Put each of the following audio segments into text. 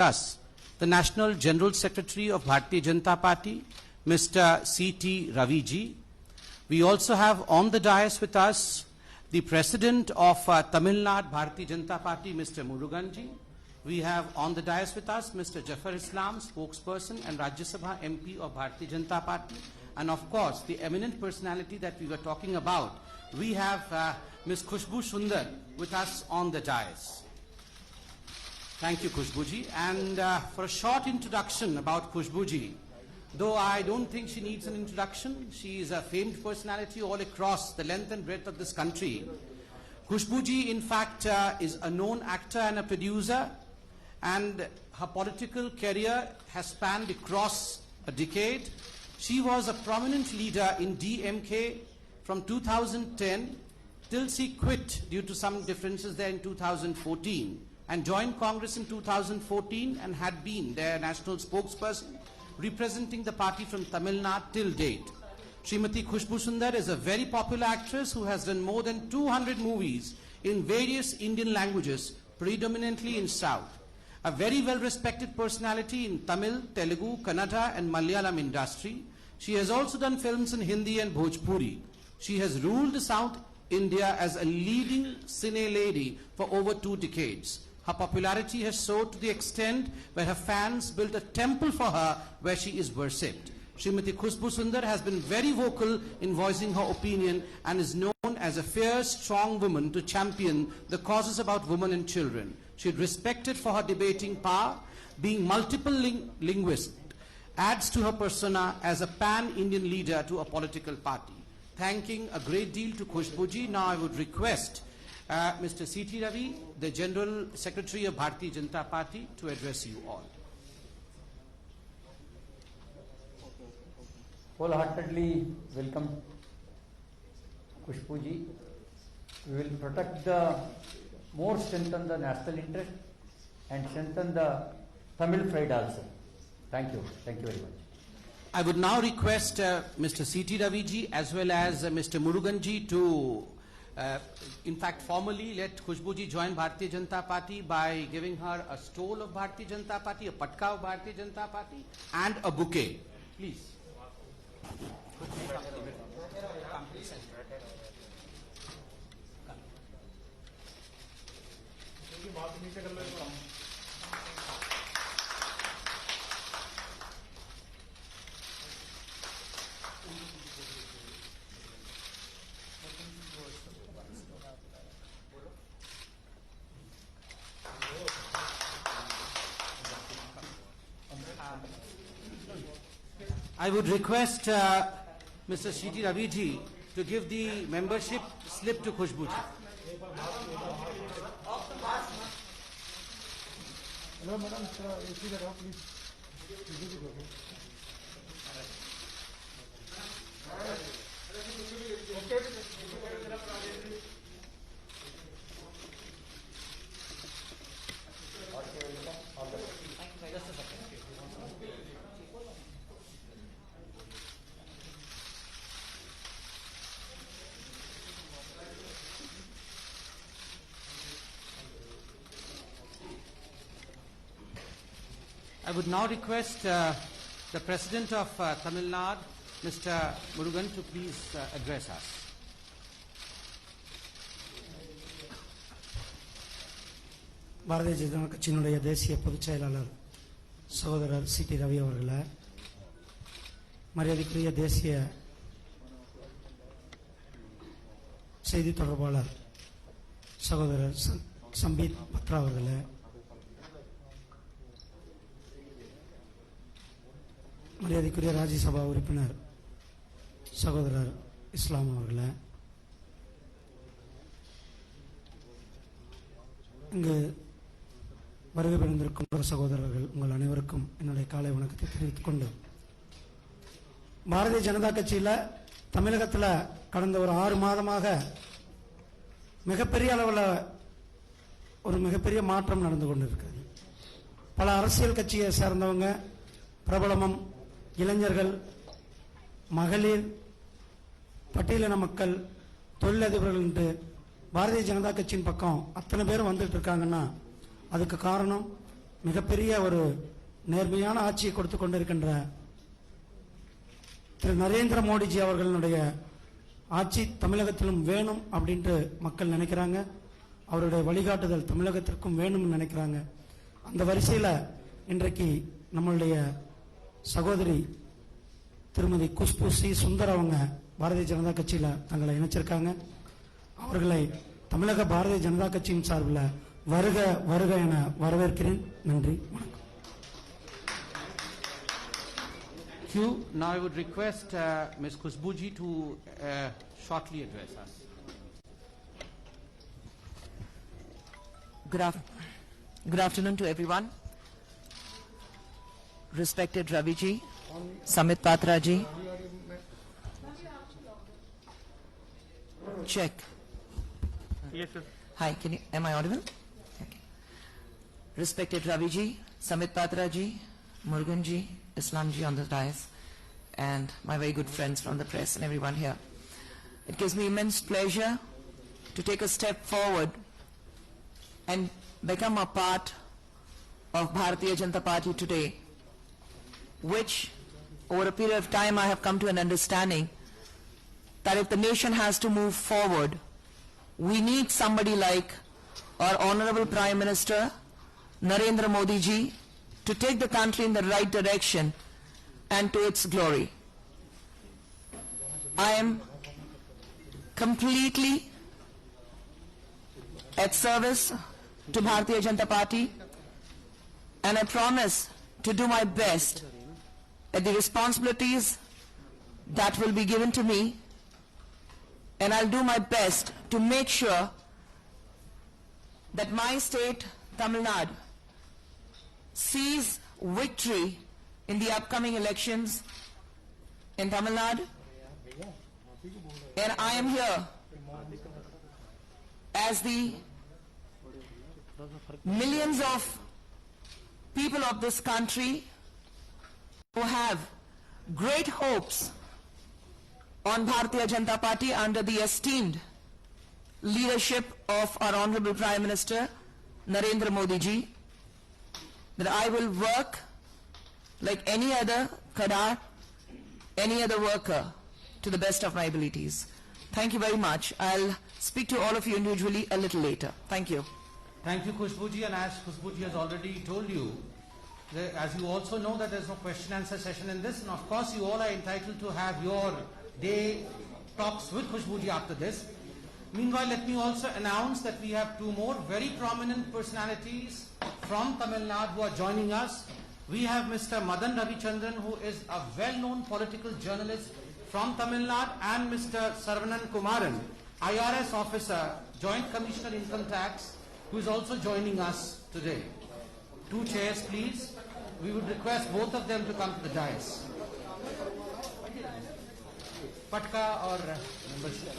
us the National General Secretary of Bharatiya Janata Party, Mr. C.T. Raviji. We also have on the dais with us the President of Tamil Nadu Bharatiya Janata Party, Mr. Muruganji. We have on the dais with us Mr. Jafar Islam, spokesperson and Rajya Sabha MP of Bharatiya Janata Party. And of course, the eminent personality that we were talking about, we have Ms. Khushbu Sundar with us on the dais. Thank you, Khushbuji. And for a short introduction about Khushbuji, though I don't think she needs an introduction, she is a famed personality all across the length and breadth of this country. Khushbuji, in fact, is a known actor and a producer, and her political career has spanned across a decade. She was a prominent leader in DMK from 2010 till she quit due to some differences there in 2014. And joined Congress in 2014 and had been their national spokesperson, representing the party from Tamil Nadu till date. Srimati Khushbu Sundar is a very popular actress who has done more than 200 movies in various Indian languages, predominantly in South. A very well-respected personality in Tamil, Telugu, Kannada and Malayalam industry. She has also done films in Hindi and Bhojpuri. She has ruled South India as a leading cine lady for over 2 decades. Her popularity has soared to the extent where her fans built a temple for her where she is worshipped. Srimati Khushbu Sundar has been very vocal in voicing her opinion and is known as a fierce, strong woman to champion the causes about women and children. She is respected for her debating power, being multiple linguist, adds to her persona as a pan-Indian leader to a political party. Thanking a great deal to Khushbuji, now I would request Mr. C.T. Ravi, the General Secretary of Bharatiya Janata Party, to address you all. Wholeheartedly welcome Khushbuji. We will protect strengthen the national interest and strengthen the Tamil pride also. Thank you. Thank you very much. I would now request Mr. C.T. Raviji as well as Mr. Muruganji to in fact formally let Khushbuji join Bharatiya Janata Party by giving her a stole of Bharatiya Janata Party, a patka of Bharatiya Janata Party and a bouquet. Please. I would request Mr. C.T. Raviji to give the membership slip to Khushbuji. Hello, madam. You see that out, please. I would now request the President of Tamil Nadu, Mr. Murugan, to please address us. Bharatiya Janata கட்சியினுடைய தேசிய பொதுச் செயலாளர் சகோதரர் CT. Ravi அவர்களே, மரியாதைக்குரிய தேசிய செய்தி தொடர்பாளர் சகோதரர் சம்பீத் பத்ரா அவர்களே, மரியாதைக்குரிய ராஜ்யசபா உறுப்பினர் சகோதரர் இஸ்லாம் அவர்களே, இங்கு வருகை புரிந்திருக்கும் சகோதரர்கள் உங்கள் அனைவருக்கும் என்னுடைய காலை வணக்கத்தை தெரிவித்துக் கொண்டு, பாரதிய ஜனதா கட்சியில் தமிழகத்தில் கடந்த ஒரு 6 மாதமாக மிகப்பெரிய அளவில் ஒரு மிகப்பெரிய மாற்றம் நடந்து கொண்டிருக்கிறது. பல அரசியல் கட்சியை சேர்ந்தவங்க, பிரபலமும் இளைஞர்கள், மகளிர், பட்டியலின மக்கள், தொழிலதிபர்கள் என்று பாரதிய ஜனதா கட்சியின் பக்கம் அத்தனை பேரும் வந்துட்டு இருக்காங்கன்னா அதுக்கு காரணம் மிகப்பெரிய ஒரு நேர்மையான ஆட்சியை கொடுத்து கொண்டிருக்கின்ற திரு நரேந்திர மோடிஜி அவர்களுடைய ஆட்சி தமிழகத்திலும் வேணும் அப்படின்ட்டு மக்கள் நினைக்கிறாங்க. அவருடைய வழிகாட்டுதல் தமிழகத்திற்கும் வேணும்னு நினைக்கிறாங்க. அந்த வரிசையில் இன்றைக்கு நம்மளுடைய சகோதரி திருமதி குஷ்பு சி சுந்தர் அவங்க பாரதிய ஜனதா கட்சியில் தங்களை இணைச்சிருக்காங்க. அவர்களை தமிழக பாரதிய ஜனதா கட்சியின் சார்பில் வருக வருக என வரவேற்கிறேன். நன்றி, வணக்கம். Thank you. Now I would request Ms. Kushbuji to shortly address us. Good afternoon to everyone. Respected Ravi ji, Samit Patra ji. Check. Yes, sir. Hi, am I audible? Okay. Respected Ravi ji, Samit Patra ji, Murugan ji, Islam ji on the dais, and my very good friends from the press and everyone here. It gives me immense pleasure to take a step forward and become a part of Bharatiya Janata Party today, which over a period of time I have come to an understanding that if the nation has to move forward, we need somebody like our Honorable Prime Minister Narendra Modi ji to take the country in the right direction and to its glory. I am completely at service to Bharatiya Janata Party, and I promise to do my best at the responsibilities that will be given to me, and I'll do my best to make sure that my state, Tamil Nadu, sees victory in the upcoming elections in Tamil Nadu. And I am here as the millions of people of this country who have great hopes on Bharatiya Janata Party under the esteemed leadership of our Honorable Prime Minister Narendra Modi ji, that I will work like any other Kadar, any other worker, to the best of my abilities. Thank you very much. I'll speak to all of you individually a little later. Thank you. Thank you, Kushbuji, and as Kushbuji has already told you, as you also know that there's no question answer session in this, and of course you all are entitled to have your day talks with Kushbuji after this. Meanwhile, let me also announce that we have two more very prominent personalities from Tamil Nadu who are joining us. We have Mr. Madan Ravichandran, who is a well-known political journalist from Tamil Nadu, and Mr. Saravanan Kumaran, IRS officer, Joint Commissioner Income Tax, who is also joining us today. Two chairs, please. We would request both of them to come to the dais. Patka or membership?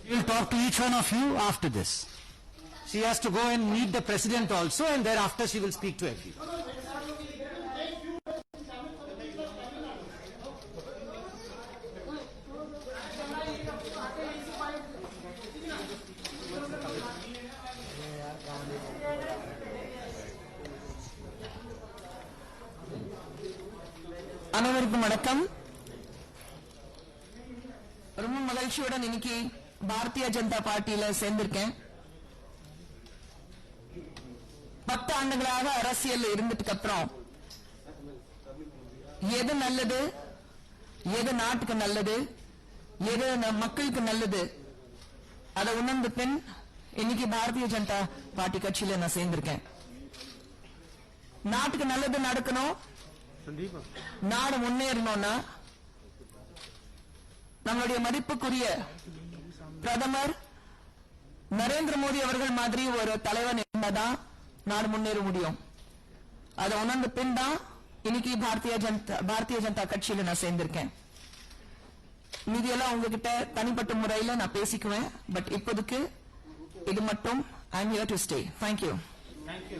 We will talk to each one of you after this. She has to go and meet the president also, and thereafter she will speak to everyone. அனைவருக்கும் வணக்கம். ரொம்ப மகிழ்ச்சியுடன் இன்னைக்கு பாரதிய ஜனதா பார்ட்டியில சேர்ந்திருக்கேன். 10 ஆண்டுகளாக அரசியல் இருந்ததுக்கு அப்புறம் எது நல்லது, எது நாட்டுக்கு நல்லது, எது மக்களுக்கு நல்லது, அதை உணர்ந்த பின் இன்னைக்கு பாரதிய ஜனதா பார்ட்டி கட்சியில நான் சேர்ந்திருக்கேன். நாட்டுக்கு நல்லது நடக்கணும், Sandeep. நாடு முன்னேறணும்னா நம்மளுடைய மதிப்புக்குரிய பிரதமர் நரேந்திர மோடி அவர்கள் மாதிரி ஒரு தலைவன் இருந்தாதான் நாடு முன்னேற முடியும். அதை உணர்ந்த பின் தான் இன்னைக்கு பாரதிய ஜனதா கட்சியில நான் சேர்ந்திருக்கேன். மீதியெல்லாம் உங்ககிட்ட தனிப்பட்ட முறையில நான் பேசிக்குவேன். பட் இப்போதைக்கு இது மட்டும் I am here to stay. Thank you. Thank you.